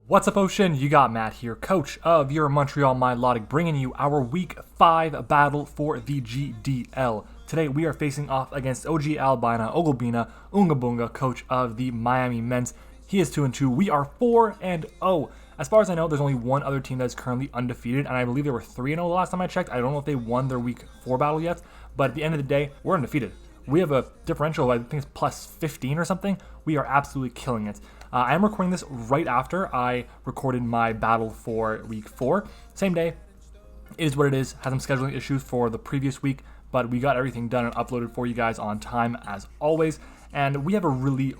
What's up, Ocean? You got Matt here, coach of your Montreal Milotics, bringing you our Week 5 battle for the GDL. Today, we are facing off against OG Albina Ogulbina Ungabunga, coach of the Miami Mence. He is 2-2. We are 4-0. As far as I know, there's only one other team that is currently undefeated, and I believe they were 3-0 the last time I checked. I don't know if they won their Week 4 battle yet, but at the end of the day, we're undefeated. We have a differential, I think it's plus 15 or something. We are absolutely killing it. I am recording this right after I recorded my battle for Week 4. Same day. It is what it is. Had some scheduling issues for the previous week, but we got everything done and uploaded for you guys on time as always. And we have a really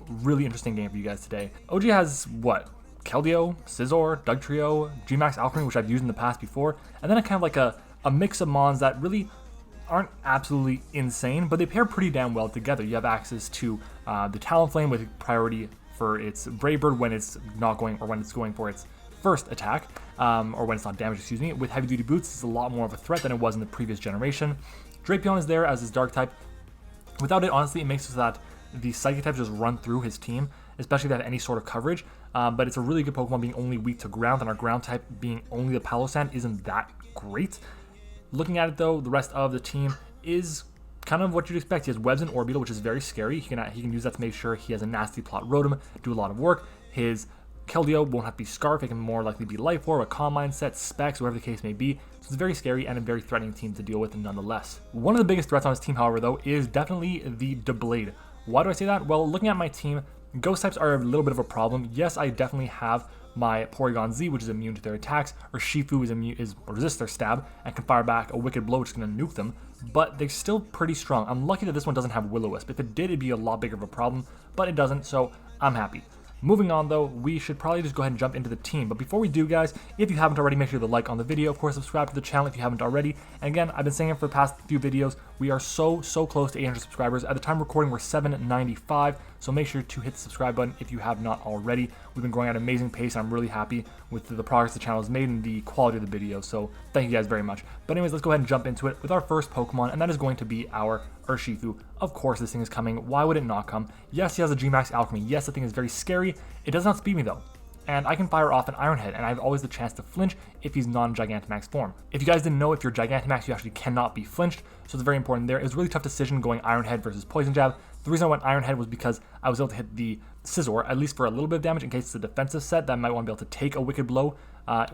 interesting game for you guys today. OG has what? Keldeo, Scizor, Dugtrio, Gmax Alcremie, which I've used in the past before, and then a kind of like a mix of mons that really aren't absolutely insane, but they pair pretty damn well together. You have access to the Talonflame with priority for its Brave Bird when it's not going, or when it's going for its first attack, or when it's not damaged, excuse me. With Heavy Duty Boots, it's a lot more of a threat than it was in the previous generation. Drapion is there as his Dark type. Without it, honestly, it makes it so that the Psychic types just run through his team, especially if they have any sort of coverage. But it's a really good Pokemon being only weak to ground, and our ground type being only the Palossand isn't that great. Looking at it though, the rest of the team is kind of what you'd expect. He has Webs and Orbeetle, which is very scary. He can use that to make sure he has a nasty plot Rotom, do a lot of work. His Keldeo won't have to be Scarf, it can more likely be Life Orb, a Calm Mindset, Specs, whatever the case may be. So it's very scary and a very threatening team to deal with nonetheless. One of the biggest threats on his team, however, though, is definitely the Doublade. Why do I say that? Well, looking at my team, Ghost types are a little bit of a problem. Yes, I definitely have my Porygon Z, which is immune to their attacks, or Shifu resists their stab and can fire back a Wicked Blow, which is going to nuke them, but they're still pretty strong. I'm lucky that this one doesn't have Will-O-Wisp. If it did, it'd be a lot bigger of a problem, but it doesn't, so I'm happy. Moving on though, we should probably just go ahead and jump into the team. But before we do, guys, if you haven't already, make sure to like on the video. Of course, subscribe to the channel if you haven't already. And again, I've been saying it for the past few videos, we are so close to 800 subscribers. At the time of recording, we're 795, so make sure to hit the subscribe button if you have not already. We've been growing at an amazing pace, and I'm really happy with the progress the channel has made and the quality of the videos, so thank you guys very much. But anyways, let's go ahead and jump into it with our first Pokemon, and that is going to be our Urshifu. Of course, this thing is coming. Why would it not come? Yes, he has a Gmax Alcremie. Yes, the thing is very scary. It does not speed me though, and I can fire off an Iron Head, and I have always the chance to flinch if he's non-Gigantamax form. If you guys didn't know, if you're Gigantamax, you actually cannot be flinched, so it's very important there. It was a really tough decision going Iron Head versus Poison Jab. The reason I went Iron Head was because I was able to hit the Scizor, at least for a little bit of damage in case it's a defensive set that I might want to be able to take a Wicked Blow,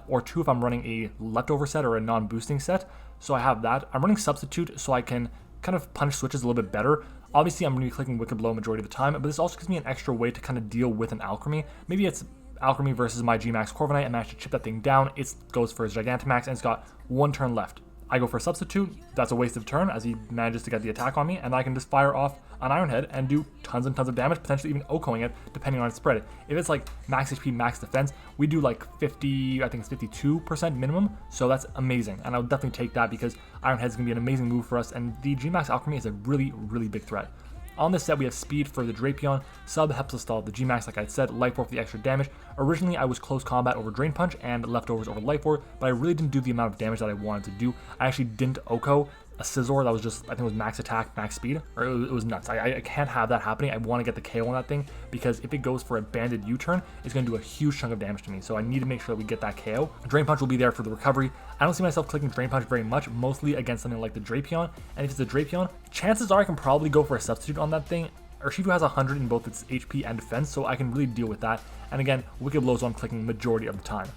or two if I'm running a leftover set or a non-boosting set. So I have that. I'm running Substitute so I can kind of punish switches a little bit better. Obviously, I'm going to be clicking Wicked Blow majority of the time, but this also gives me an extra way to kind of deal with an Alcremie. Maybe it's Alcremie versus my Gmax Corviknight and manage to chip that thing down. It goes for his Gigantamax, and it's got one turn left. I go for a Substitute. That's a waste of turn as he manages to get the attack on me, and I can just fire off an Iron Head and do tons and tons of damage, potentially even OHKOing it, depending on its spread. If it's like max HP, max defense, we do like 50, I think it's 52% minimum, so that's amazing, and I would definitely take that because Iron Head is going to be an amazing move for us, and the Gmax Alcremie is a really big threat. On this set, we have Speed for the Drapion, Sub helps us stall the Gmax, like I said, Life Orb for the extra damage. Originally, I was close combat over Drain Punch and leftovers over Life Orb, but I really didn't do the amount of damage that I wanted to do. I actually didn't OHKO a Scizor that was just, I think it was max attack, max speed, or it was nuts. I can't have that happening. I want to get the KO on that thing, because if it goes for a banded U-turn, it's going to do a huge chunk of damage to me, so I need to make sure that we get that KO. Drain Punch will be there for the recovery. I don't see myself clicking Drain Punch very much, mostly against something like the Drapion, and if it's a Drapion, chances are I can probably go for a Substitute on that thing. Urshifu has 100 in both its HP and defense, so I can really deal with that, and again, Wicked Blow is what I'm clicking majority of the time.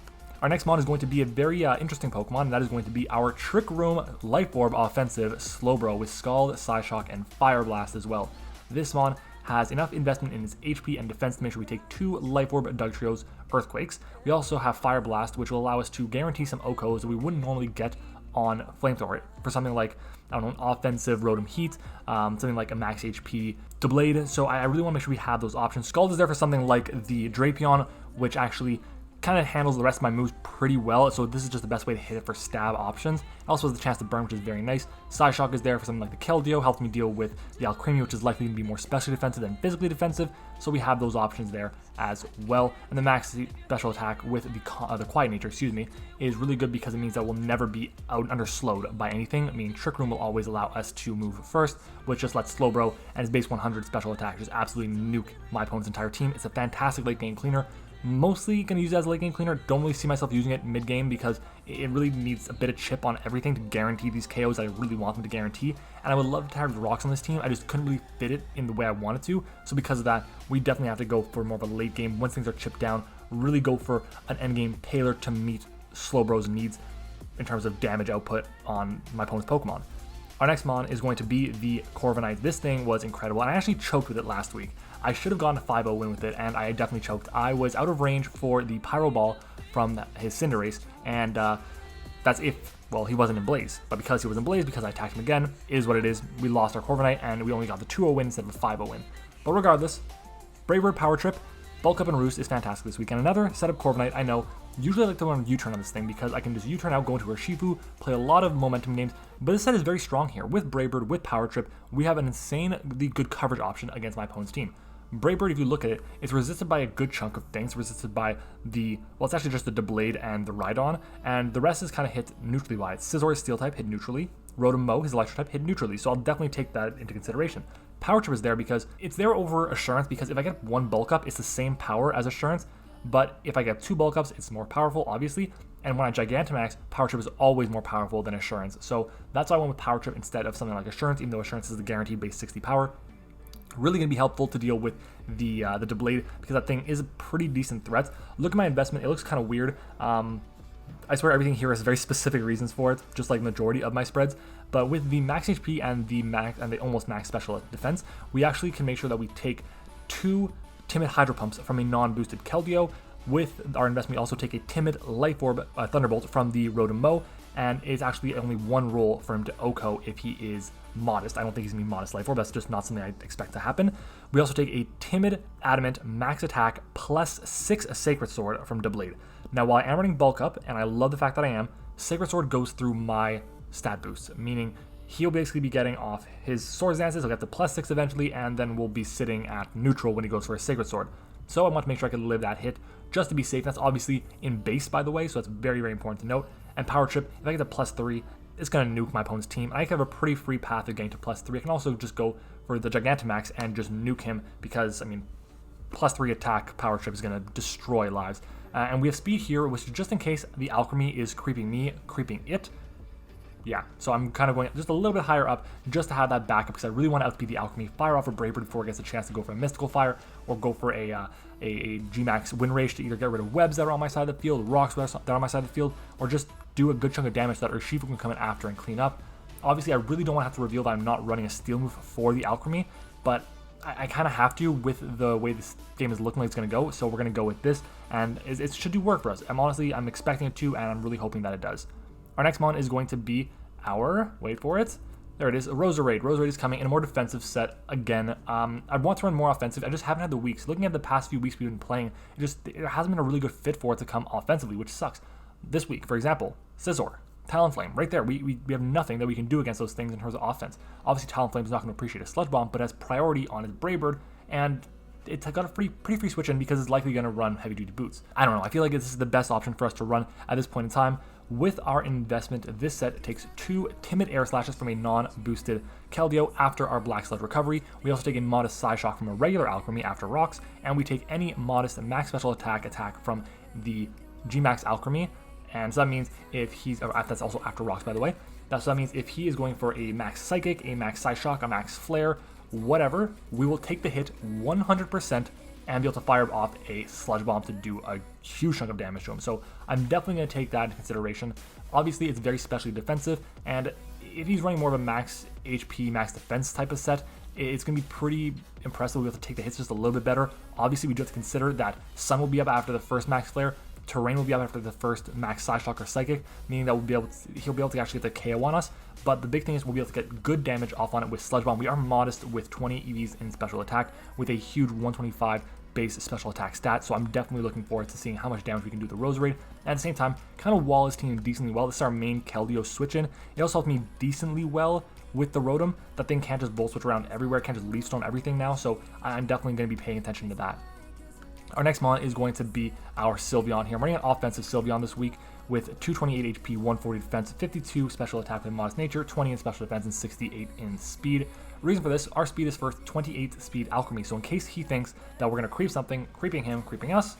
Our next mon is going to be a very interesting Pokemon, and that is going to be our Trick Room Life Orb offensive Slowbro with Scald, Psyshock, and Fire Blast as well. This mon has enough investment in its HP and defense to make sure we take 2 Life Orb Dugtrios Earthquakes. We also have Fire Blast, which will allow us to guarantee some OHKOs that we wouldn't normally get on Flamethrower for something like, I don't know, an offensive Rotom Heat, something like a max HP Doublade. So I really want to make sure we have those options. Scald is there for something like the Drapion, which actually kind of handles the rest of my moves pretty well, so this is just the best way to hit it for stab options. It also has the chance to burn, which is very nice. Psyshock is there for something like the Keldeo, helps me deal with the Alcremie, which is likely to be more specially defensive than physically defensive, so we have those options there as well. And the max special attack with the Quiet Nature, is really good because it means that we'll never be out underslowed by anything. I mean, Trick Room will always allow us to move first, which just lets Slowbro and his base 100 special attack just absolutely nuke my opponent's entire team. It's a fantastic late game cleaner. Mostly going to use it as a late game cleaner. Don't really see myself using it mid game because it really needs a bit of chip on everything to guarantee these KOs that I really want them to guarantee. And I would love to have rocks on this team. I just couldn't really fit it in the way I wanted to. So because of that, we definitely have to go for more of a late game once things are chipped down. Really go for an end game tailored to meet Slowbro's needs in terms of damage output on my opponent's Pokemon. Our next mon is going to be the Corviknight. This thing was incredible, and I actually choked with it last week. I should have gotten a 5-0 win with it, and I definitely choked. I was out of range for the Pyro Ball from his Cinderace, and that's if, well, he wasn't in Blaze. But because he was in Blaze, because I attacked him again, it is what it is. We lost our Corviknight, and we only got the 2-0 win instead of a 5-0 win. But regardless, Brave Bird Power Trip, Bulk Up and Roost is fantastic this week. And another setup Corviknight, I know. Usually I like to run U-turn on this thing because I can just U-turn out, go into Urshifu, play a lot of momentum games, but this set is very strong here. With Brave Bird, with Power Trip, we have an insanely good coverage option against my opponent's team. Brave Bird, if you look at it, it's resisted by a good chunk of things, resisted by the, well, it's actually just the Deblade and the Rhydon, and the rest is kind of hit neutrally by it. Scizor is Steel type, hit neutrally. Rotom, his Electric type, hit neutrally, so I'll definitely take that into consideration. Power Trip is there because it's there over Assurance, because if I get one Bulk Up, it's the same power as Assurance, but if I get 2 Bulk Ups, it's more powerful, obviously, and when I Gigantamax, Power Trip is always more powerful than Assurance, so that's why I went with Power Trip instead of something like Assurance, even though Assurance is the guaranteed base 60 power. Really going to be helpful to deal with the Deblade, because that thing is a pretty decent threat. Look at my investment, it looks kind of weird. I swear everything here has very specific reasons for it, just like majority of my spreads. But with the max HP and the almost max special defense, we actually can make sure that we take 2 Timid Hydro Pumps from a non-boosted Keldeo. With our investment, we also take a Timid Life Orb Thunderbolt from the Rotom, and it's actually only 1 roll for him to OHKO if he is modest. I don't think he's going to be modest Life Orb. That's just not something I expect to happen. We also take a Timid Adamant Max Attack plus 6 Sacred Sword from Deblade. Now, while I am running Bulk Up, and I love the fact that I am, Sacred Sword goes through my stat boost, meaning he'll basically be getting off his Swords Dances, he'll get to plus 6 eventually, and then we'll be sitting at neutral when he goes for a Sacred Sword. So I want to make sure I can live that hit just to be safe. That's obviously in base, by the way, so that's very, very important to note. And Power Trip, if I get to plus 3, it's going to nuke my opponent's team. I have a pretty free path of getting to plus 3. I can also just go for the Gigantamax and just nuke him because, I mean, plus 3 attack Power Trip is going to destroy lives. And we have speed here, which is just in case the Alcremie is creeping me, creeping it. Yeah, so I'm kind of going just a little bit higher up just to have that backup because I really want to outspeed the Alcremie, fire off a Brave Bird before it gets a chance to go for a Mystical Fire or go for a GMAX Win Rage to either get rid of webs that are on my side of the field, rocks that are on my side of the field, or just do a good chunk of damage so that Urshifu can come in after and clean up. Obviously, I really don't want to have to reveal that I'm not running a Steel move for the Alcremie, but I kind of have to with the way this game is looking like it's going to go, so we're going to go with this, and it should do work for us. I'm expecting it to, and I'm really hoping that it does. Our next mon is going to be our, wait for it, there it is, Roserade. Roserade is coming in a more defensive set again. I want to run more offensive, I just haven't had the weeks. Looking at the past few weeks we've been playing, it hasn't been a really good fit for it to come offensively, which sucks. This week, for example, Scizor, Talonflame, right there, we have nothing that we can do against those things in terms of offense. Obviously Talonflame is not going to appreciate a Sludge Bomb, but has priority on his Brave Bird, and it's got a pretty free switch in because it's likely going to run heavy duty boots. I don't know, I feel like this is the best option for us to run at this point in time. With our investment, this set takes 2 Timid Air Slashes from a non-boosted Keldeo after our Black Sludge recovery. We also take a modest Psyshock from a regular Alcremie after rocks, and we take any modest max special attack from the GMAX Alcremie. And so that means if he's, that's also after rocks, by the way. So that means if he is going for a max Psychic, a max Psyshock, a max Flare, whatever, we will take the hit 100% and be able to fire off a Sludge Bomb to do a huge chunk of damage to him. So I'm definitely going to take that into consideration. Obviously, it's very specially defensive, and if he's running more of a max HP, max defense type of set, it's going to be pretty impressive. We'll be able to take the hits just a little bit better. Obviously, we do have to consider that Sun will be up after the first max Flare, Terrain will be up after the first max Psyshock or Psychic, meaning that he'll be able to actually get the KO on us. But the big thing is we'll be able to get good damage off on it with Sludge Bomb. We are modest with 20 EVs in special attack with a huge 125 base special attack stat, so I'm definitely looking forward to seeing how much damage we can do with the Roserade. And at the same time, kind of wall his team decently well. This is our main Keldeo switch in. It also helps me decently well with the Rotom. That thing can't just Volt Switch around everywhere, can't just Leaf Storm everything now, so I'm definitely going to be paying attention to that. Our next mon is going to be our Sylveon here. I'm running an offensive Sylveon this week with 228 HP, 140 defense, 52 special attack with modest nature, 20 in special defense, and 68 in speed. Reason for this, our speed is for 28 speed Alcremie, so in case he thinks that we're going to creep something, creeping him, creeping us,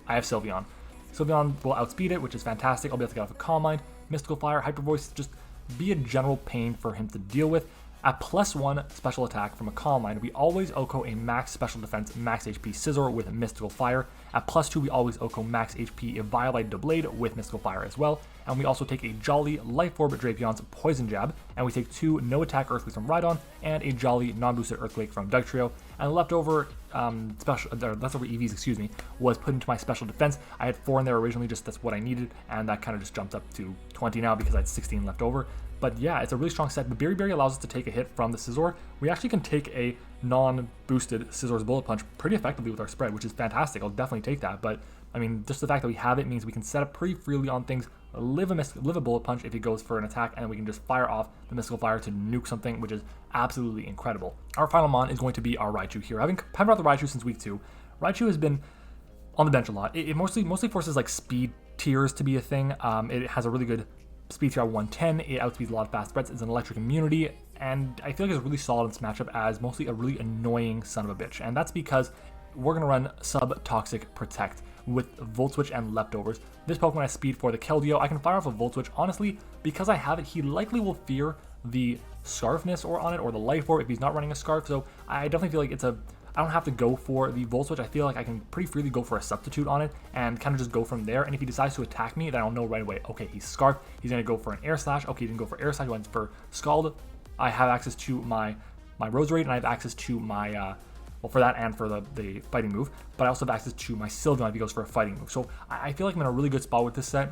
I have Sylveon. Sylveon will outspeed it, which is fantastic. I'll be able to get off a Calm Mind, Mystical Fire, Hyper Voice, just be a general pain for him to deal with. At +1 special attack from a Calm Mind, we always OHKO a max special defense, max HP Scizor with Mystical Fire. At +2, we always OHKO max HP Violite Doublade with Mystical Fire as well. And we also take a Jolly Life Orb Drapion's Poison Jab, and we take 2 no attack Earthquakes from Rhydon and a Jolly non-boosted Earthquake from Dugtrio. And leftover leftover EVs, excuse me, was put into my special defense. I had 4 in there originally, just that's what I needed, and that kind of just jumped up to 20 now because I had 16 left over. But yeah, it's a really strong set. The Berry allows us to take a hit from the Scizor. We actually can take a non-boosted Scizor's Bullet Punch pretty effectively with our spread, which is fantastic. I'll definitely take that. But I mean, just the fact that we have it means we can set up pretty freely on things, live a Bullet Punch if he goes for an attack, and we can just fire off the Mystical Fire to nuke something, which is absolutely incredible. Our final mon is going to be our Raichu here. Having brought the Raichu since week 2, Raichu has been on the bench a lot. It mostly forces like speed tiers to be a thing. It has a really good speed tier at 110, it outspeeds a lot of fast threats, it's an electric immunity, and I feel like it's really solid in this matchup as mostly a really annoying son of a bitch. And that's because we're going to run Sub-Toxic Protect with Volt Switch and Leftovers. This Pokemon has speed for the Keldeo. I can fire off a Volt Switch. Honestly, because I have it, he likely will fear the Scarfness on it or the Life Orb if he's not running a Scarf, so I definitely feel like I don't have to go for the Volt Switch. I feel like I can pretty freely go for a substitute on it and kind of just go from there. And if he decides to attack me, then I'll know right away, okay, he's Scarf. He's going to go for an Air Slash. Okay, he didn't go for Air Slash. He went for Scald. I have access to my Roserade, and I have access to my, well, for that and for the fighting move. But I also have access to my Sylveon if he goes for a fighting move. So I feel like I'm in a really good spot with this set.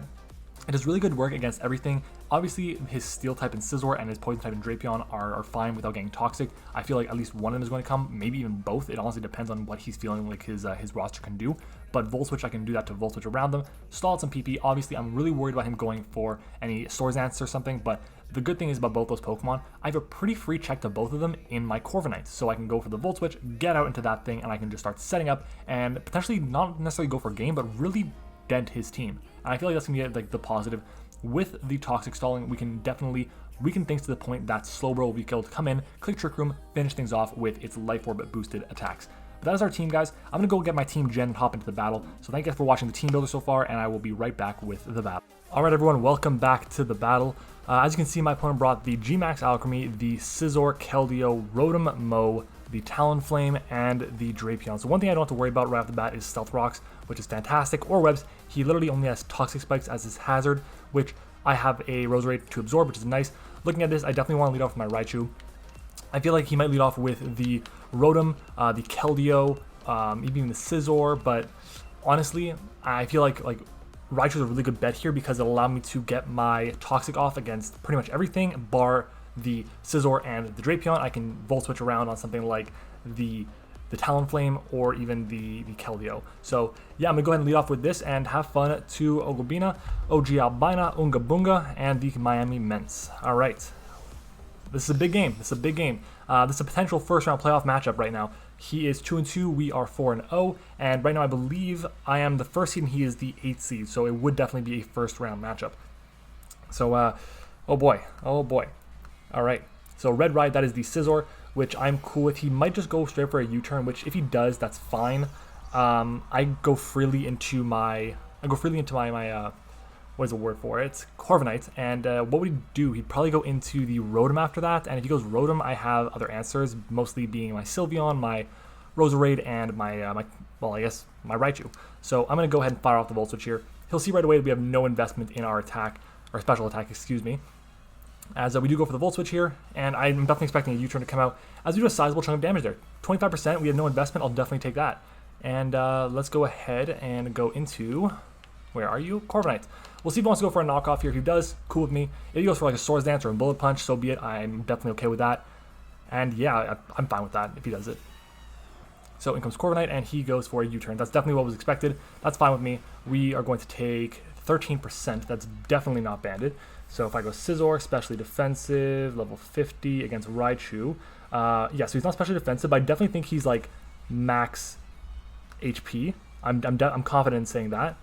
It does really good work against everything. Obviously, his Steel type in Scizor and his Poison type in Drapion are fine without getting toxic. I feel like at least one of them is going to come, maybe even both. It honestly depends on what he's feeling like his roster can do. But Volt Switch, I can do that to Volt Switch around them. Stall some PP. Obviously, I'm really worried about him going for any Swordsdance or something, but the good thing is about both those Pokemon, I have a pretty free check to both of them in my Corviknight. So I can go for the Volt Switch, get out into that thing, and I can just start setting up and potentially not necessarily go for a game, but really dent his team. And I feel like that's going to be like the positive. With the Toxic Stalling, we can definitely weaken things to the point that Slowbro will be able to come in, click Trick Room, finish things off with its Life Orb boosted attacks. But that is our team, guys. I'm going to go get my team gen and hop into the battle. So thank you guys for watching the team builder so far, and I will be right back with the battle. Alright everyone, welcome back to the battle. As you can see, my opponent brought the Gmax Alcremie, the Scizor, Keldeo, Rotom, Mow, the Talonflame, and the Drapion. So one thing I don't have to worry about right off the bat is Stealth Rocks, which is fantastic, or Webs. He literally only has Toxic Spikes as his hazard, which I have a Roserade to absorb, which is nice. Looking at this, I definitely want to lead off with my Raichu. I feel like he might lead off with the Rotom, the Keldeo, even the Scizor, but honestly, I feel like Raichu is a really good bet here because it'll allow me to get my Toxic off against pretty much everything, bar the Scizor and the Drapion. I can Volt Switch around on something like the Talonflame or even the Keldeo. So yeah, I'm gonna go ahead and lead off with this and have fun to Ogobina, OG Albina, Unga Bunga, and the Miami Mence. All right, this is a big game. This is a potential first round playoff matchup right now. He is 2-2, we are 4-0, and right now I believe I am the first seed and he is the 8th seed, so it would definitely be a first round matchup. So, oh boy. All right, so Red Ride, that is the Scizor, which I'm cool with. He might just go straight for a U-turn, which if he does, that's fine. I go freely into my what is the word for it? It's Corviknight. And what would he do? He'd probably go into the Rotom after that. And if he goes Rotom, I have other answers, mostly being my Sylveon, my Roserade, and my Raichu. So I'm going to go ahead and fire off the Volt Switch here. He'll see right away that we have no investment in our attack, or special attack, excuse me. As we do go for the Volt Switch here, and I'm definitely expecting a U-turn to come out, as we do a sizable chunk of damage there. 25%, we have no investment, I'll definitely take that. And let's go ahead and go into, where are you? Corviknight. We'll see if he wants to go for a knockoff here. If he does, cool with me. If he goes for like a Swords Dance or a Bullet Punch, so be it. I'm definitely okay with that. And yeah, I'm fine with that if he does it. So in comes Corviknight, and he goes for a U-turn. That's definitely what was expected. That's fine with me. We are going to take 13%. That's definitely not banded. So if I go Scizor, specially defensive, level 50 against Raichu. Yeah, so he's not specially defensive, but I definitely think he's like max HP. I'm confident in saying that.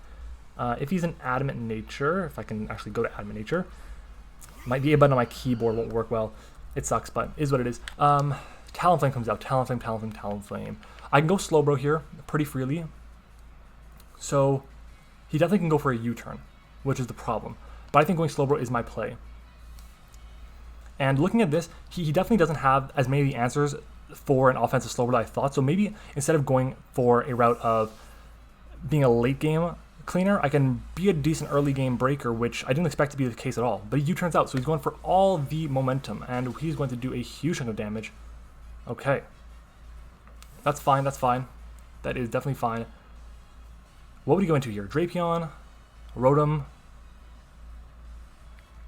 If he's an Adamant Nature, if I can actually go to Adamant Nature, might be a button on my keyboard won't work well. It sucks, but is what it is. Talonflame comes out. Talonflame. I can go Slowbro here pretty freely. So he definitely can go for a U-turn, which is the problem. But I think going Slowbro is my play. And looking at this, he definitely doesn't have as many answers for an offensive Slowbro that I thought. So maybe instead of going for a route of being a late game cleaner, I can be a decent early game breaker, which I didn't expect to be the case at all. But he U-turns out, so he's going for all the momentum, and he's going to do a huge chunk of damage. Okay. That's fine, that's fine. That is definitely fine. What would he go into here? Drapion? Rotom?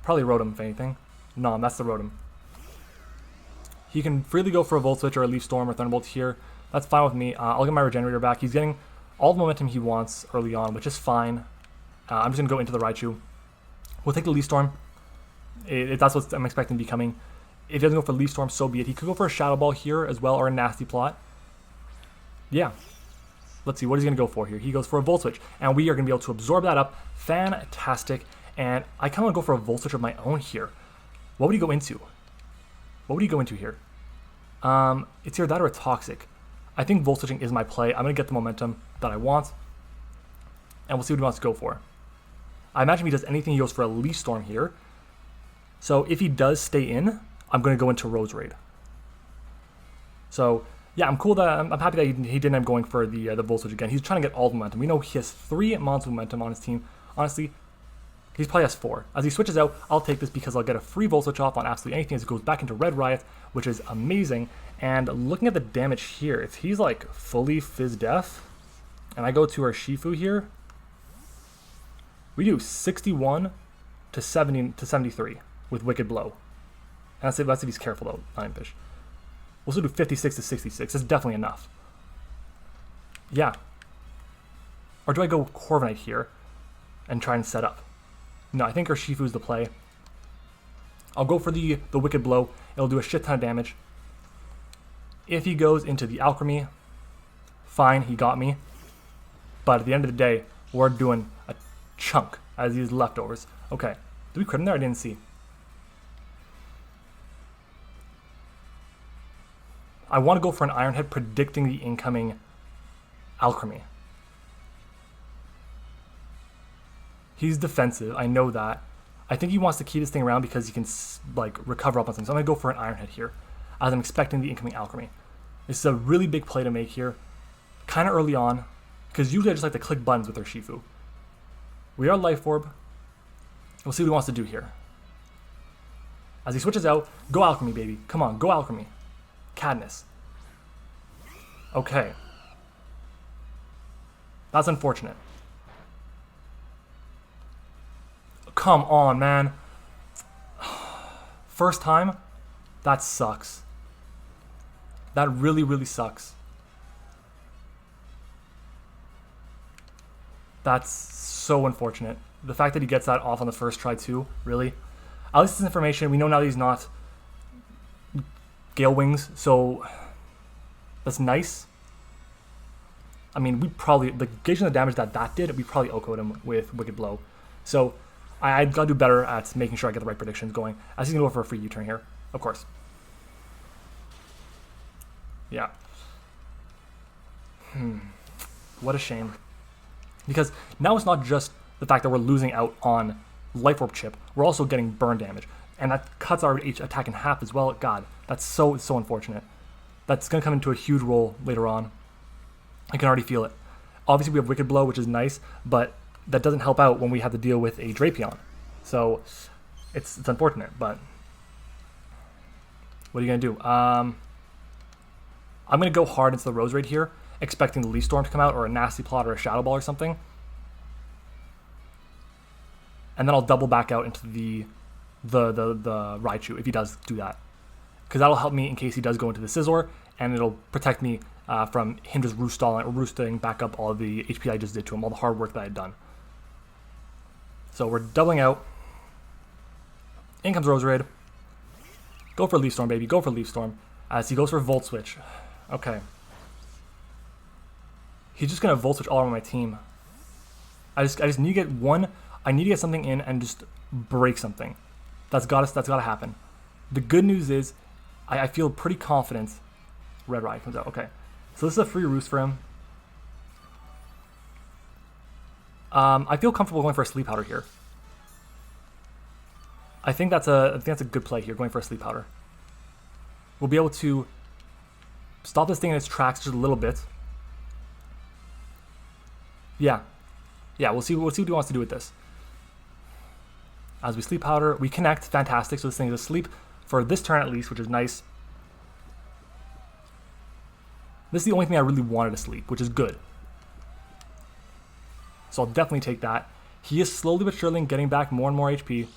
Probably Rotom, if anything. No, that's the Rotom. He can freely go for a Volt Switch or a Leaf Storm or Thunderbolt here. That's fine with me. I'll get my Regenerator back. He's getting all the momentum he wants early on, which is fine. I'm just going to go into the Raichu. We'll take the Leaf Storm. If that's what I'm expecting to be coming. If he doesn't go for Leaf Storm, so be it. He could go for a Shadow Ball here as well, or a Nasty Plot. Yeah. Let's see what he's going to go for here. He goes for a Volt Switch, and we are going to be able to absorb that up. Fantastic. And I kind of want to go for a Volt Switch of my own here. What would he go into? What would he go into here? It's either that or a Toxic. I think Volt Switching is my play. I'm going to get the momentum that I want, and we'll see what he wants to go for. I imagine if he does anything, he goes for a Leaf Storm here. So if he does stay in, I'm going to go into Roserade. So yeah, I'm cool that I'm happy that he didn't end up going for the Volt Switch again. He's trying to get all the momentum. We know he has 3 months of momentum on his team. Honestly, he probably has 4. As he switches out, I'll take this because I'll get a free Volt Switch off on absolutely anything as it goes back into Red Riot, which is amazing. And looking at the damage here, if he's like fully Fizz Death, and I go to our Shifu here, we do 61 to 70 to 73 with Wicked Blow. And that's if he's careful though, Iron Fish. We'll still do 56 to 66. That's definitely enough. Yeah. Or do I go Corviknight here and try and set up? No, I think our Shifu's the play. I'll go for the Wicked Blow. It'll do a shit ton of damage. If he goes into the Alcremie, fine, he got me. But at the end of the day, we're doing a chunk as these leftovers. Okay. Did we crit him there? I didn't see. I want to go for an Iron Head predicting the incoming Alcremie. He's defensive, I know that. I think he wants to keep this thing around because he can like recover up on something. So I'm going to go for an Iron Head here as I'm expecting the incoming Alcremie. This is a really big play to make here. Kind of early on, because usually I just like to click buttons with our Shifu. We are Life Orb. We'll see what he wants to do here. As he switches out, go Alcremie, baby. Come on, go Alcremie. Cadness. Okay. That's unfortunate. Come on, man. First time? That sucks. That really, really sucks. That's so unfortunate. The fact that he gets that off on the first try too, really. At least this information, we know now that he's not Gale Wings, so that's nice. I mean, we probably, gauging the damage that did, we probably OHKO'd him with Wicked Blow. So I've got to do better at making sure I get the right predictions going. As he's going to go for a free U-turn here, of course. Yeah. What a shame. Because now it's not just the fact that we're losing out on Life Orb Chip, we're also getting burn damage. And that cuts our attack in half as well. God, that's so unfortunate. That's going to come into a huge role later on. I can already feel it. Obviously, we have Wicked Blow, which is nice, but that doesn't help out when we have to deal with a Drapion. So it's unfortunate, but what are you going to do? I'm going to go hard into the Roserade here, expecting the Leaf Storm to come out, or a Nasty Plot, or a Shadow Ball, or something. And then I'll double back out into the Raichu if he does do that, because that'll help me in case he does go into the Scizor, and it'll protect me from him just roosting back up all of the HP I just did to him, all the hard work that I had done. So we're doubling out. In comes Roserade. Go for Leaf Storm, baby. Go for Leaf Storm. As he goes for Volt Switch. Okay. He's just gonna Volt Switch all around my team. I just need to get one. I need to get something in and just break something. That's gotta happen. The good news is, I feel pretty confident. Red Riot comes out. Okay, so this is a free roost for him. I feel comfortable going for a Sleep Powder here. I think that's a good play here, going for a Sleep Powder. We'll be able to stop this thing in its tracks just a little bit. Yeah. Yeah, we'll see what he wants to do with this. As we Sleep Powder, we connect. Fantastic. So this thing is asleep for this turn at least, which is nice. This is the only thing I really wanted to sleep, which is good. So I'll definitely take that. He is slowly but surely getting back more and more HP.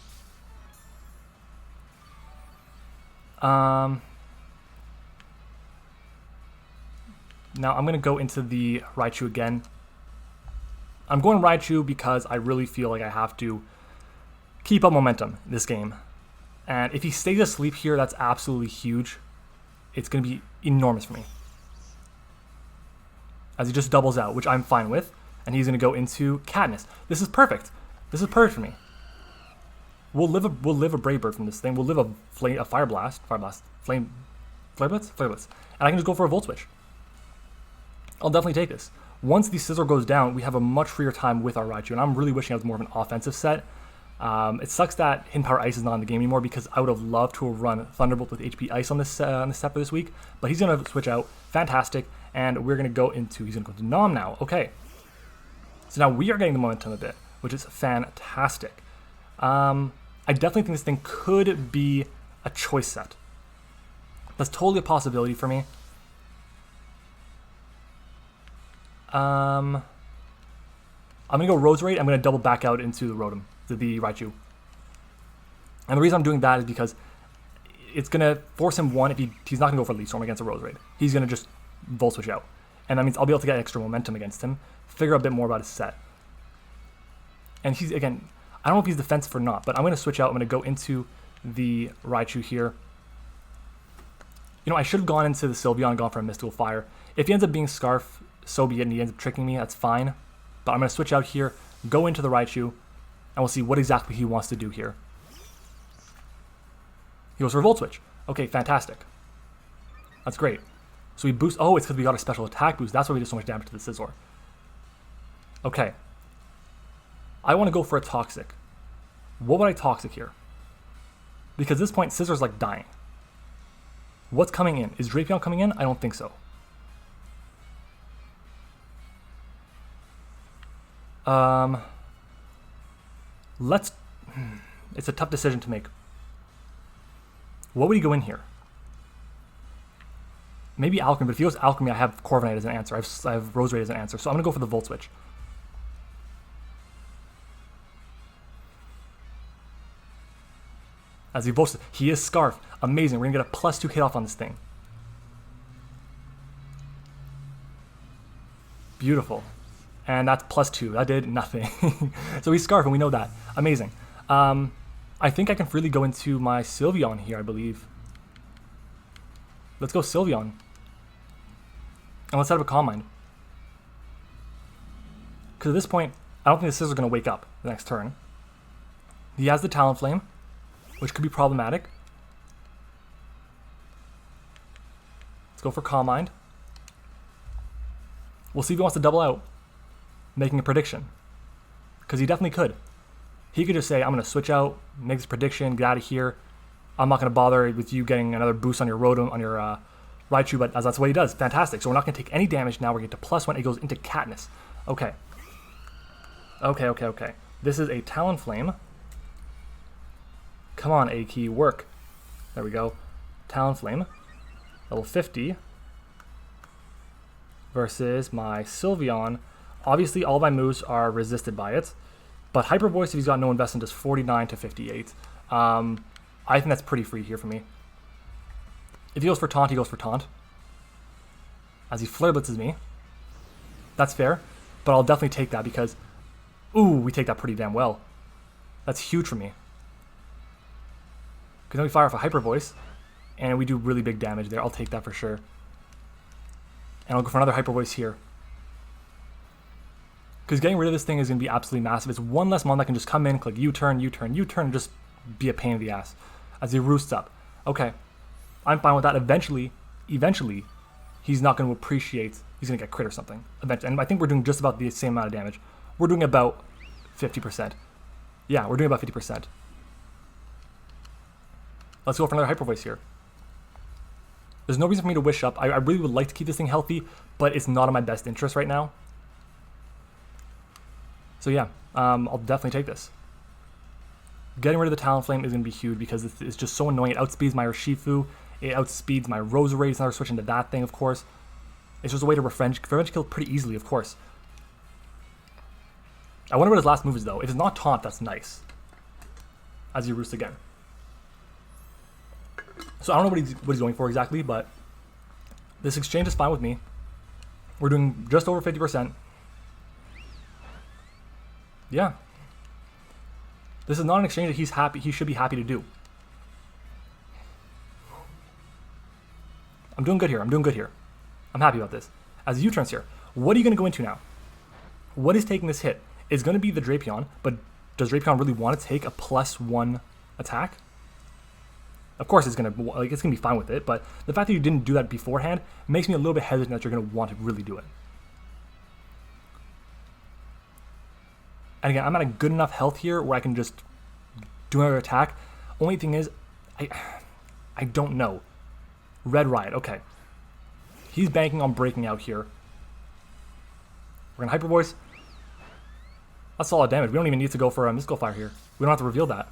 Now I'm going to go into the Raichu again. I'm going Raichu because I really feel like I have to keep up momentum this game. And if he stays asleep here, that's absolutely huge. It's going to be enormous for me. As he just doubles out, which I'm fine with. And he's going to go into Katniss. This is perfect. This is perfect for me. We'll live a Brave Bird from this thing. We'll live a Fire Blast. Flare Blitz? Flare Blitz. And I can just go for a Volt Switch. I'll definitely take this. Once the Scizor goes down, we have a much freer time with our Raichu. And I'm really wishing I was more of an offensive set. It sucks that Hidden Power Ice is not in the game anymore because I would have loved to have run Thunderbolt with HP Ice on this set for this week. But he's going to switch out. Fantastic. And we're going to go into, he's going to go to Nom now. Okay. So now we are getting the momentum a bit, which is fantastic. I definitely think this thing could be a choice set. That's totally a possibility for me. I'm going to go Roserade. I'm going to double back out into the Rotom, the Raichu. And the reason I'm doing that is because it's going to force him, one, if he's not going to go for Leaf Storm against a Roserade. He's going to just Volt Switch out. And that means I'll be able to get extra momentum against him, figure out a bit more about his set. And he's, again, I don't know if he's defensive or not, but I'm going to switch out. I'm going to go into the Raichu here. You know, I should have gone into the Sylveon and gone for a Mystical Fire. If he ends up being Scarf, so be it, and he ends up tricking me, that's fine. But I'm going to switch out here, go into the Raichu, and we'll see what exactly he wants to do here. He goes for a Volt Switch. Okay, fantastic. That's great. So we boost... Oh, it's because we got a special attack boost. That's why we did so much damage to the Scizor. Okay. I want to go for a Toxic. What would I Toxic here? Because at this point, Scizor's like dying. What's coming in? Is Drapion coming in? I don't think so. Let's... It's a tough decision to make. What would he go in here? Maybe Alcremie, but if he goes Alcremie, I have Corviknight as an answer. I have Roserade as an answer, so I'm going to go for the Volt Switch. As he bolts, he is Scarf. Amazing. We're going to get a +2 hit off on this thing. Beautiful. And that's +2. That did nothing. So he's Scarf, and we know that. Amazing. I think I can freely go into my Sylveon here, I believe. Let's go Sylveon. And let's set up a Calm Mind. Because at this point, I don't think the Scizor's going to wake up the next turn. He has the Talonflame, which could be problematic. Let's go for Calm Mind. We'll see if he wants to double out, making a prediction. Because he definitely could. He could just say, I'm going to switch out, make this prediction, get out of here. I'm not going to bother with you getting another boost on your Rotom, on your Raichu, but as that's what he does. Fantastic. So we're not going to take any damage now. We're going to get to +1. It goes into Katniss. Okay. Okay. This is a Talonflame. Come on, A-Key, work. There we go. Talonflame. Level 50. Versus my Sylveon. Obviously, all my moves are resisted by it. But Hyper Voice, if he's got no investment, is 49 to 58. I think that's pretty free here for me. If he goes for Taunt, he goes for Taunt. As he Flare Blitzes me. That's fair. But I'll definitely take that because... Ooh, we take that pretty damn well. That's huge for me. Because then we fire off a Hyper Voice. And we do really big damage there. I'll take that for sure. And I'll go for another Hyper Voice here. Because getting rid of this thing is going to be absolutely massive. It's one less mon that can just come in, click U-turn, U-turn, U-turn, and just be a pain in the ass. As he roosts up. Okay. I'm fine with that. Eventually, he's not going to appreciate... He's going to get crit or something. Eventually. And I think we're doing just about the same amount of damage. We're doing about 50%. Yeah, we're doing about 50%. Let's go for another Hyper Voice here. There's no reason for me to wish up. I really would like to keep this thing healthy, but it's not in my best interest right now. So yeah, I'll definitely take this. Getting rid of the Talonflame is going to be huge because it's just so annoying. It outspeeds my Urshifu. It outspeeds my Roserade. It's not switching to that thing, of course. It's just a way to revenge kill pretty easily, of course. I wonder what his last move is, though. If it's not Taunt, that's nice. As he roosts again. So I don't know what he's going for exactly, but this exchange is fine with me. We're doing just over 50%. Yeah. This is not an exchange that he should be happy to do. I'm doing good here. I'm happy about this. As U-turns here, what are you going to go into now? What is taking this hit? It's going to be the Drapion, but does Drapion really want to take a +1 attack? Of course it's going to be fine with it, but the fact that you didn't do that beforehand makes me a little bit hesitant that you're going to want to really do it. And again, I'm at a good enough health here where I can just do another attack. Only thing is, I don't know. Red Riot, okay. He's banking on breaking out here. We're going to Hyper Voice. That's solid damage. We don't even need to go for a Mystical Fire here. We don't have to reveal that.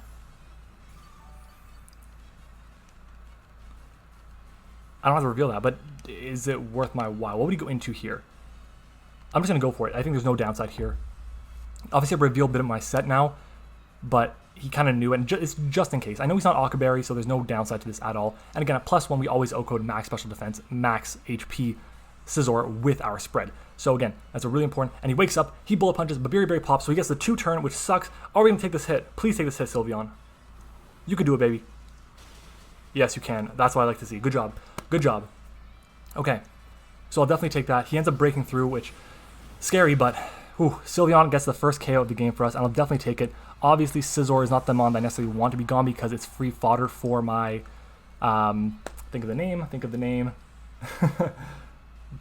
I don't have to reveal that, but is it worth my while? What would he go into here? I'm just going to go for it. I think there's no downside here. Obviously, I've revealed a bit of my set now, but he kind of knew it, and it's just in case. I know he's not Aquaberry, so there's no downside to this at all. And again, at +1, we always O-code max special defense, max HP Scizor with our spread. So again, that's a really important. And he wakes up, he bullet punches, but Berry pops, so he gets the 2-turn, which sucks. Are we going to take this hit? Please take this hit, Sylveon. You can do it, baby. Yes, you can. That's what I like to see. Good job. Good job. Okay, so I'll definitely take that. He ends up breaking through, which scary, but whew, Sylveon gets the first KO of the game for us, and I'll definitely take it. Obviously, Scizor is not the mon that I necessarily want to be gone because it's free fodder for my, think of the name.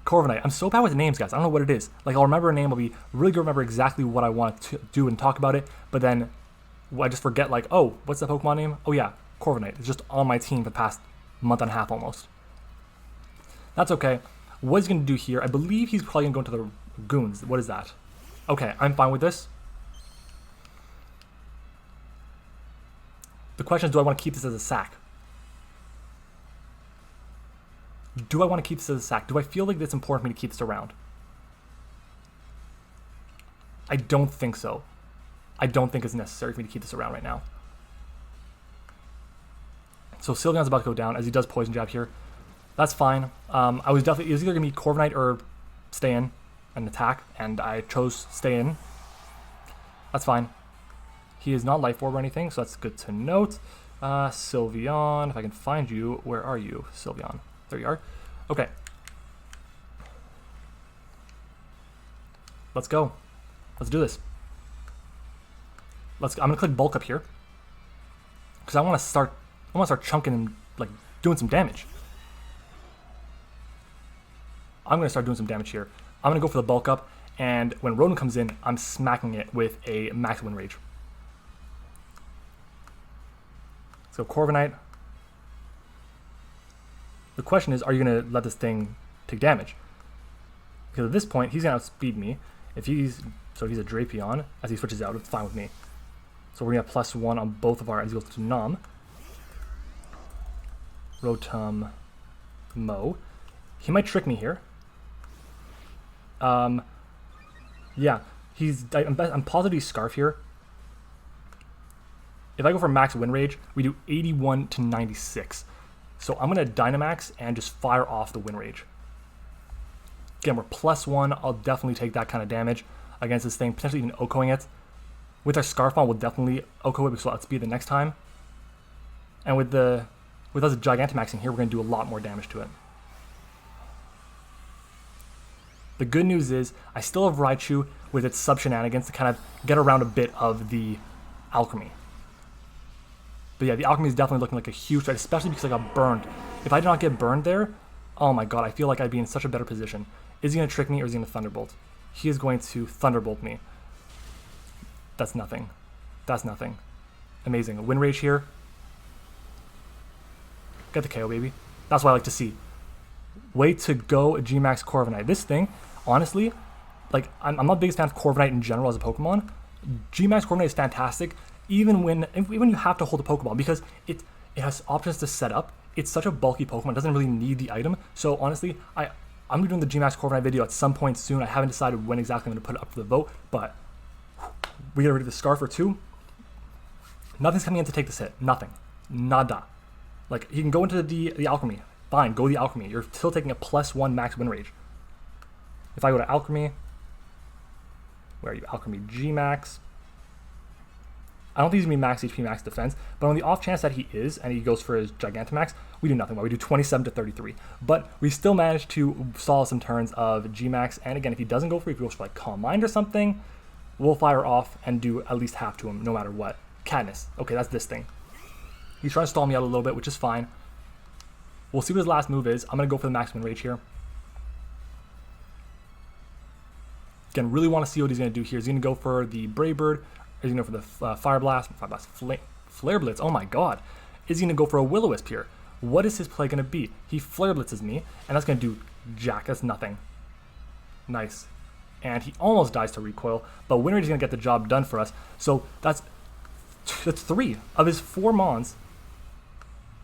Corviknight. I'm so bad with names, guys. I don't know what it is. Like, I'll remember a name, I'll be really good, remember exactly what I want to do and talk about it, but then I just forget, like, oh, what's the Pokemon name? Oh yeah, Corviknight. It's just on my team for the past month and a half almost. That's okay. What he's going to do here, I believe he's probably going to go into the Goons. What is that? Okay, I'm fine with this. The question is, do I want to keep this as a sack? Do I want to keep this as a sack? Do I feel like it's important for me to keep this around? I don't think so. I don't think it's necessary for me to keep this around right now. So Sylveon's about to go down as he does Poison Jab here. That's fine. It was either going to be Corviknight or stay in and attack, and I chose stay in. That's fine. He is not Life Orb or anything, so that's good to note. Sylveon, if I can find you, where are you, Sylveon? There you are. Okay. Let's go. Let's do this. I'm gonna click bulk up here because I want to start chunking and like doing some damage. I'm gonna start doing some damage here. I'm gonna go for the bulk up, and when Rodent comes in, I'm smacking it with a max Wind Rage. So Corviknight. The question is, are you going to let this thing take damage? Because at this point, he's going to outspeed me. If he's a Drapion, as he switches out, it's fine with me. So we're going to have +1 on both of our, as he goes to Nom. Rotom, Mo. He might trick me here. Yeah, I'm positive he's Scarf here. If I go for max Wind Rage, we do 81 to 96. So I'm going to Dynamax and just fire off the Wind Rage. Again, we're +1. I'll definitely take that kind of damage against this thing, potentially even OHKOing it. With our Scarf on, we'll definitely OHKO it because we'll outspeed the next time. And with us Gigantamaxing here, we're going to do a lot more damage to it. The good news is, I still have Raichu with its sub-shenanigans to kind of get around a bit of the Alcremie. But yeah, the Alcremie is definitely looking like a huge threat, especially because I got burned. If I did not get burned there, oh my god, I feel like I'd be in such a better position. Is he going to trick me or is he going to Thunderbolt? He is going to Thunderbolt me. That's nothing. That's nothing. Amazing. Win rage here. Get the KO, baby. That's what I like to see. Way to go, Gmax Corviknight. This thing, honestly, like, I'm not the biggest fan of Corviknight in general as a Pokemon. Gmax Corviknight is fantastic, even when you have to hold a Pokeball, because it has options to set up. It's such a bulky Pokemon, it doesn't really need the item. So honestly, I'm going to be doing the Gmax Corviknight video at some point soon. I haven't decided when exactly I'm going to put it up for the vote, but we got rid of the Scarfer too. Nothing's coming in to take this hit. Nothing. Nada. Like, he can go into the Alcremie. Fine, go the Alcremie. You're still taking a +1 max win rage. If I go to Alcremie, where are you? Alcremie Gmax. I don't think he's going to be max HP, max defense, but on the off chance that he is, and he goes for his Gigantamax, we do nothing. We do 27 to 33. But we still managed to stall some turns of Gmax, and again, if he doesn't go for it, if he goes for like Calm Mind or something, we'll fire off and do at least half to him, no matter what. Cadness. Okay, that's this thing. He's trying to stall me out a little bit, which is fine. We'll see what his last move is. I'm going to go for the max win rage here. Again, really want to see what he's going to do here. He's going to go for the Brave Bird. Is he going to go for the Fire Blast? Flare Blitz. Oh my god. Is he going to go for a Will-O-Wisp here? What is his play going to be? He Flare Blitzes me, and that's going to do jack. That's nothing. Nice. And he almost dies to recoil, but Win Rage is going to get the job done for us. So that's 3 of his 4 Mons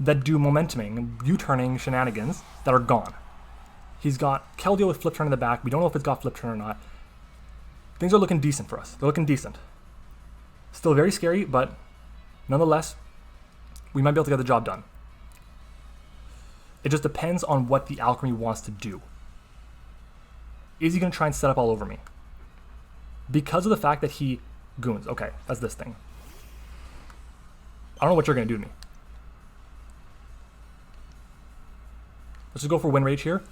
that do momentuming, U-turning shenanigans that are gone. He's got Keldeo with Flip Turn in the back. We don't know if it's got Flip Turn or not. Things are looking decent for us. They're looking decent. Still very scary, but nonetheless, we might be able to get the job done. It just depends on what the Alcremie wants to do. Is he going to try and set up all over me? Because of the fact that he goons. Okay, that's this thing. I don't know what you're going to do to me. Let's just go for Win Rage here.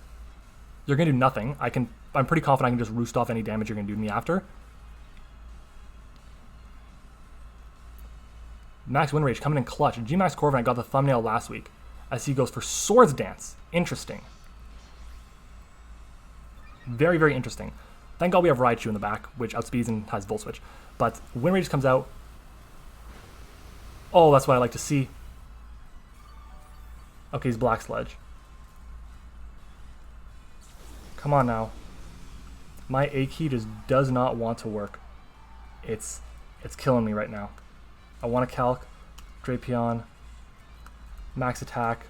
You're going to do nothing. I'm pretty confident I can just roost off any damage you're going to do to me after. Max Win Rage coming in clutch. Gmax Corviknight got the thumbnail last week as he goes for Swords Dance. Interesting. Very, very interesting. Thank God we have Raichu in the back, which outspeeds and has Volt Switch. But Win Rage comes out. Oh, that's what I like to see. Okay, he's Black Sledge. Come on now. My A key just does not want to work. It's killing me right now. I want to calc, Drapion, max attack,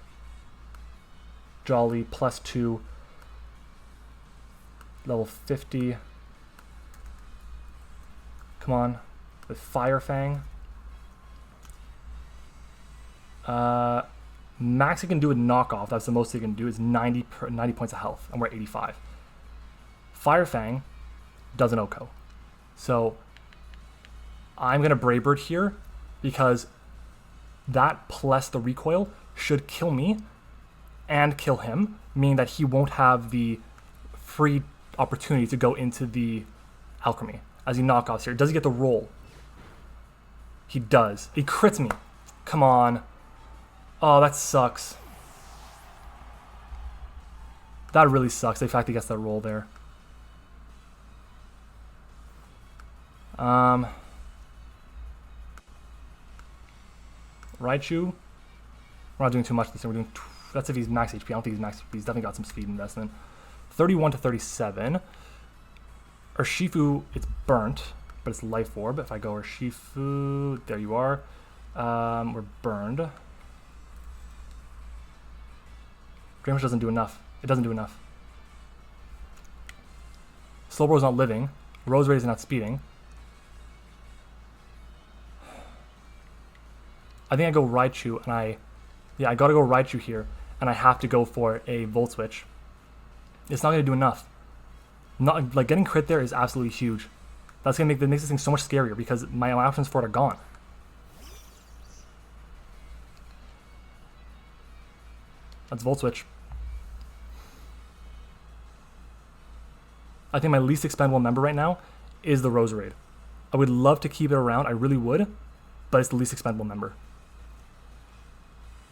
Jolly, +2, level 50. Come on, with Fire Fang. Max he can do with knockoff. That's the most he can do is 90 points of health, and we're at 85. Fire Fang does an OHKO. So I'm gonna Brave Bird here because that plus the recoil should kill me and kill him, meaning that he won't have the free opportunity to go into the Alcremie as he knockoffs here. Does he get the roll? He does. He crits me. Come on. Oh, that sucks. That really sucks, the fact he gets that roll there. Raichu. We're not doing too much this time. We're doing. That's if he's max HP. I don't think he's max HP. He's definitely got some speed investment. 31 to 37. Urshifu, it's burnt, but it's Life Orb. If I go Urshifu, there you are. We're burned. Drainage doesn't do enough. It doesn't do enough. Slowbro's not living. Roserade is not speeding. I think I go Raichu, and I gotta go Raichu here, and I have to go for a Volt Switch. It's not gonna do enough. Not like getting crit there is absolutely huge. That's gonna makes this thing so much scarier because my options for it are gone. That's Volt Switch. I think my least expendable member right now is the Roserade. I would love to keep it around, I really would, but it's the least expendable member.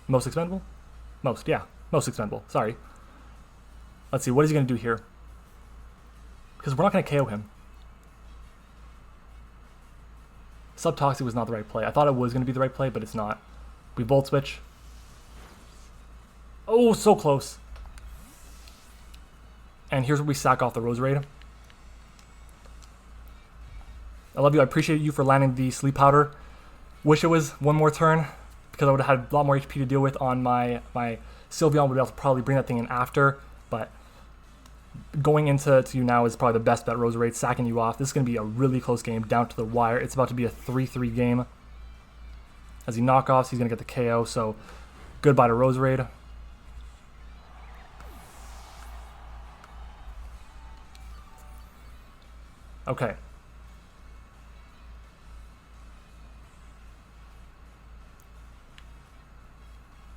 Most expendable? Most, yeah. Most expendable, sorry. Let's see, what is he going to do here? Because we're not going to KO him. Subtoxic was not the right play. I thought it was going to be the right play, but it's not. We Volt Switch. Oh, so close. And here's where we sack off the Roserade. I love you. I appreciate you for landing the Sleep Powder. Wish it was one more turn, because I would have had a lot more HP to deal with on my Sylveon. Would be able to probably bring that thing in after, but going into you now is probably the best bet. Roserade sacking you off. This is going to be a really close game, down to the wire. It's about to be a 3-3 game. As he knockoffs, he's going to get the KO, so goodbye to Roserade. Okay.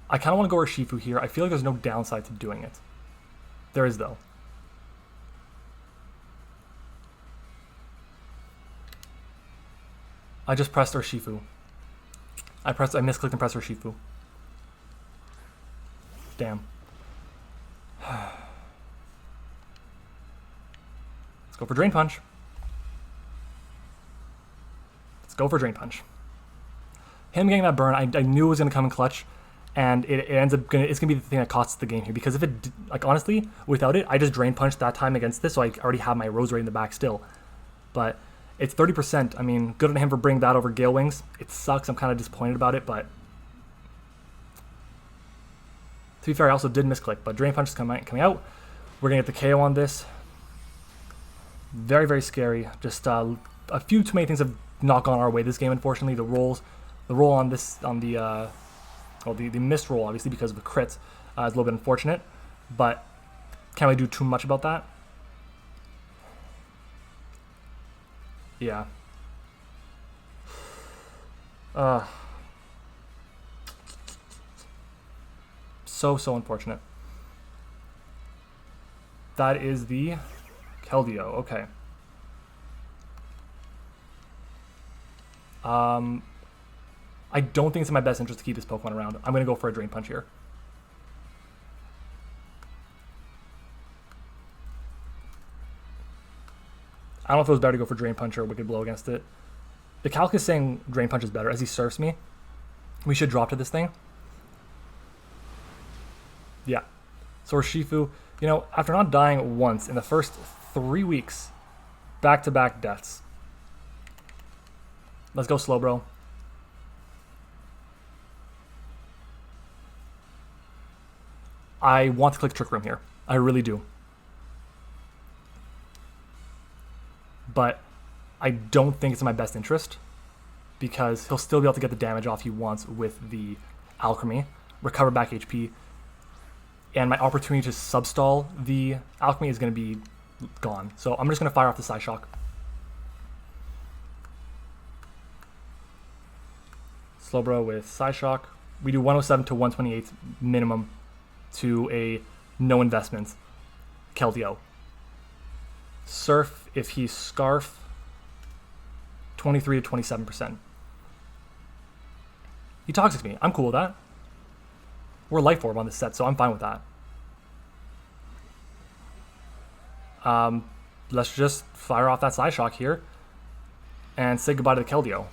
I kind of want to go Urshifu here. I feel like there's no downside to doing it. There is, though. I just pressed Urshifu. I misclicked and pressed Urshifu. Damn. Let's go for Drain Punch. Let's go for Drain Punch. Him getting that burn, I knew it was going to come in clutch, and it ends up it's going to be the thing that costs the game here, because if it, like, honestly, without it, I just Drain Punched that time against this, so I already have my Roserade in the back still. But it's 30%. I mean, good on him for bringing that over Gale Wings. It sucks. I'm kind of disappointed about it, but to be fair, I also did misclick, but Drain Punch is coming out. We're going to get the KO on this. Very, very scary. Just a few too many things have not gone our way this game, unfortunately. The roll on this, the missed roll, obviously, because of the crits, is a little bit unfortunate, but can't really do too much about that. Yeah. So unfortunate. That is the Keldeo. Okay. I don't think it's in my best interest to keep this Pokemon around. I'm going to go for a Drain Punch here. I don't know if it was better to go for Drain Punch or Wicked Blow against it. The calc is saying Drain Punch is better. As he surfs me, we should drop to this thing. Yeah. So Urshifu, you know, after not dying once in the first 3 weeks, back-to-back deaths. Let's go slow, bro. I want to click Trick Room here. I really do. But I don't think it's in my best interest, because he'll still be able to get the damage off he wants with the Alcremie, recover back HP, and my opportunity to substall the Alcremie is going to be gone. So I'm just going to fire off the Psyshock. Slowbro with Psyshock. We do 107 to 128 minimum to a no investment Keldeo. Surf, if he Scarf, 23 to 27%. He Toxics me. I'm cool with that. We're Life Orb on this set, so I'm fine with that. Let's just fire off that Psyshock here and say goodbye to the Keldeo.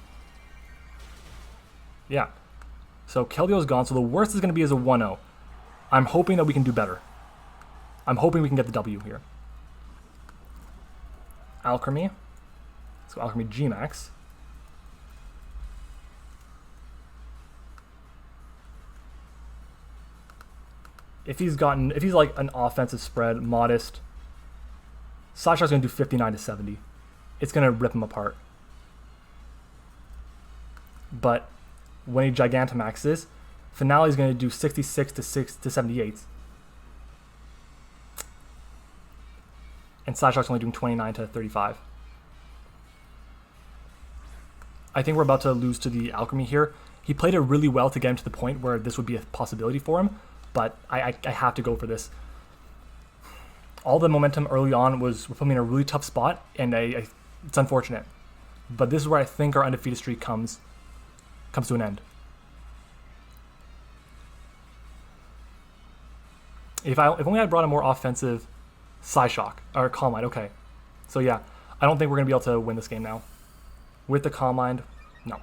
Yeah. So Keldeo's gone, so the worst is going to be as a 1-0. I'm hoping that we can do better. I'm hoping we can get the W here. Alcremie. Let's go Alcremie Gmax. If he's like an offensive spread, modest, Psyshock's going to do 59 to 70. It's going to rip him apart. But when he Gigantamaxes, Finale is going to do 66 to 78. And Psyshock's only doing 29 to 35. I think we're about to lose to the Alcremie here. He played it really well to get him to the point where this would be a possibility for him, but I have to go for this. All the momentum early on was put me in a really tough spot, and it's unfortunate. But this is where I think our undefeated streak comes to an end. If only I brought a more offensive Psyshock or Calm Mind. Okay, so yeah, I don't think we're gonna be able to win this game now. With the Calm Mind, No.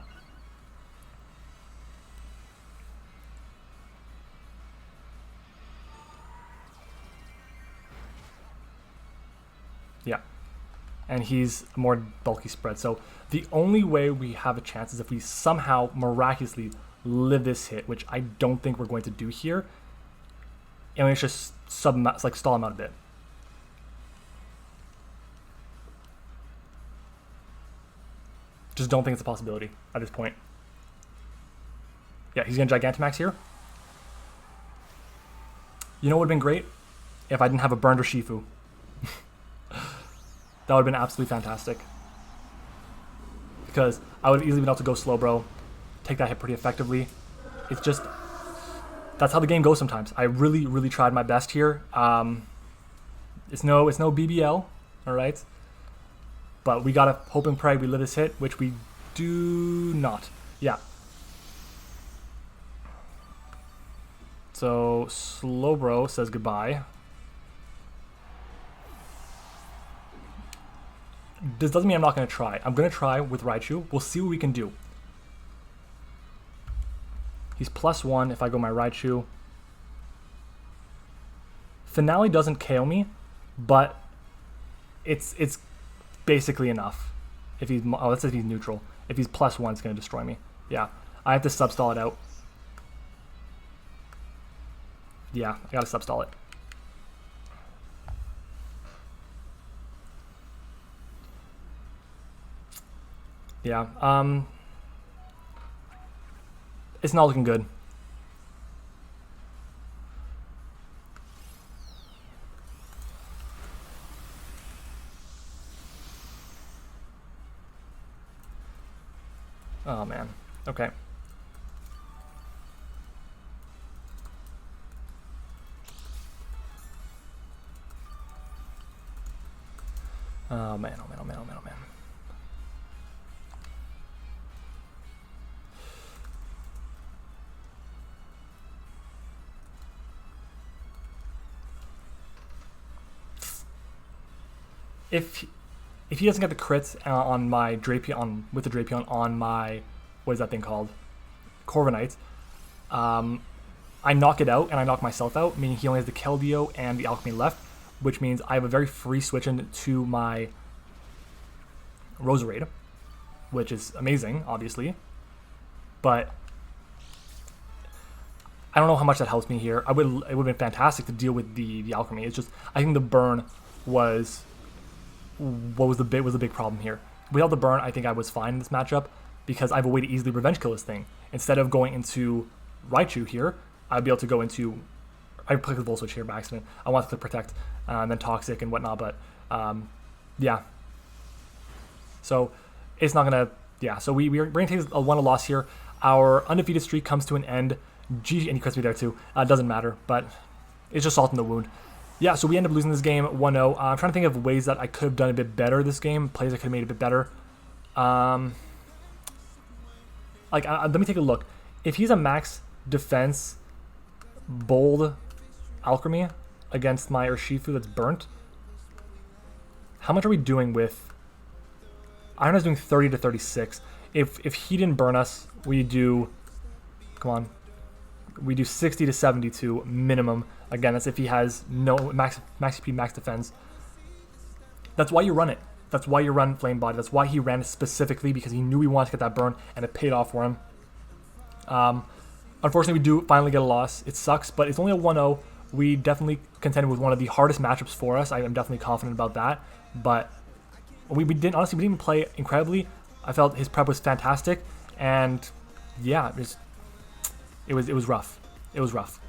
Yeah. And he's a more bulky spread. So the only way we have a chance is if we somehow miraculously live this hit, which I don't think we're going to do here. And we just stall him out a bit. Just don't think it's a possibility at this point. Yeah, he's going to Gigantamax here. You know what would have been great? If I didn't have a burned Urshifu. That would have been absolutely fantastic. Because I would have easily been able to go slow, bro. Take that hit pretty effectively. It's just... That's how the game goes sometimes. I really, really tried my best here. It's no BBL, alright? But we gotta hope and pray we live this hit, which we do not. Yeah. So, Slowbro says goodbye. This doesn't mean I'm not going to try. I'm going to try with Raichu. We'll see what we can do. He's +1 if I go my Raichu. Finale doesn't KO me, but it's basically enough. If he's let's say if he's neutral. If he's +1, it's going to destroy me. Yeah, I have to substall it out. Yeah, I got to substall it. Yeah, it's not looking good. Oh man, okay. Oh man, oh man, oh man, oh man, oh man. If he doesn't get the crits on my Drapion, with the Drapion on my, what is that thing called? Corviknight, I knock it out and I knock myself out, meaning he only has the Keldeo and the Alcremie left, which means I have a very free switch into my Roserade, which is amazing, obviously. But I don't know how much that helps me here. It would have been fantastic to deal with the Alcremie. It's just, I think the burn was what was the big problem here. Without the burn, I think I was fine in this matchup because I have a way to easily revenge kill this thing. Instead of going into Raichu here, I'd be able to go into... I clicked the Volt Switch here by accident. I want to click Protect and then Toxic and whatnot, but yeah. So it's not going to... Yeah, so we're going to take a loss here. Our undefeated streak comes to an end. And he crits me there too. Doesn't matter, but it's just salt in the wound. Yeah, so we end up losing this game 1-0. I'm trying to think of ways that I could have done a bit better this game. Plays I could have made a bit better. Let me take a look. If he's a max defense bold Alcremie against my Urshifu that's burnt, how much are we doing with... Iron is doing 30 to 36. If he didn't burn us, we do... Come on. We do 60 to 72 minimum. Again, that's if he has no max HP, max defense. That's why you run it. That's why you run Flame Body. That's why he ran it specifically, because he knew he wanted to get that burn, and it paid off for him. Unfortunately, we do finally get a loss. It sucks, but it's only a 1-0. We definitely contended with one of the hardest matchups for us. I am definitely confident about that. But we didn't even play incredibly. I felt his prep was fantastic, and yeah, it was rough. It was rough.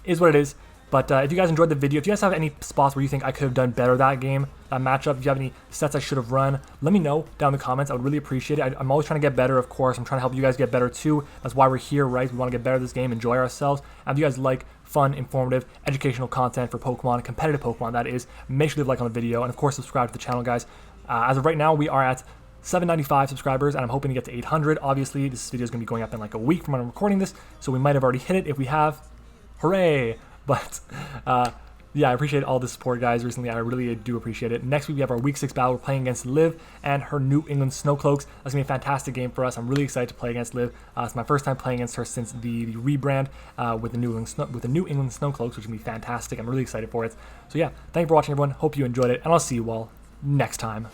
It is what it is. But if you guys enjoyed the video, if you guys have any spots where you think I could have done better that game, that matchup, if you have any sets I should have run, let me know down in the comments. I would really appreciate it. I'm always trying to get better, of course. I'm trying to help you guys get better too. That's why we're here, right? We want to get better at this game, enjoy ourselves. And if you guys like fun, informative, educational content for Pokemon, competitive Pokemon, that is, make sure to leave a like on the video. And of course, subscribe to the channel, guys. As of right now, we are at 795 subscribers, and I'm hoping to get to 800. Obviously, this video is going to be going up in like a week from when I'm recording this, so we might have already hit it. If we have, hooray! But Yeah, I appreciate all the support, guys, recently. I really do appreciate it. Next week, we have our Week 6 battle. We're playing against Liv and her New England Snowcloaks. That's going to be a fantastic game for us. I'm really excited to play against Liv. It's my first time playing against her since the rebrand with the New England Snowcloaks, which is going to be fantastic. I'm really excited for it. So yeah, thank you for watching, everyone. Hope you enjoyed it, and I'll see you all next time.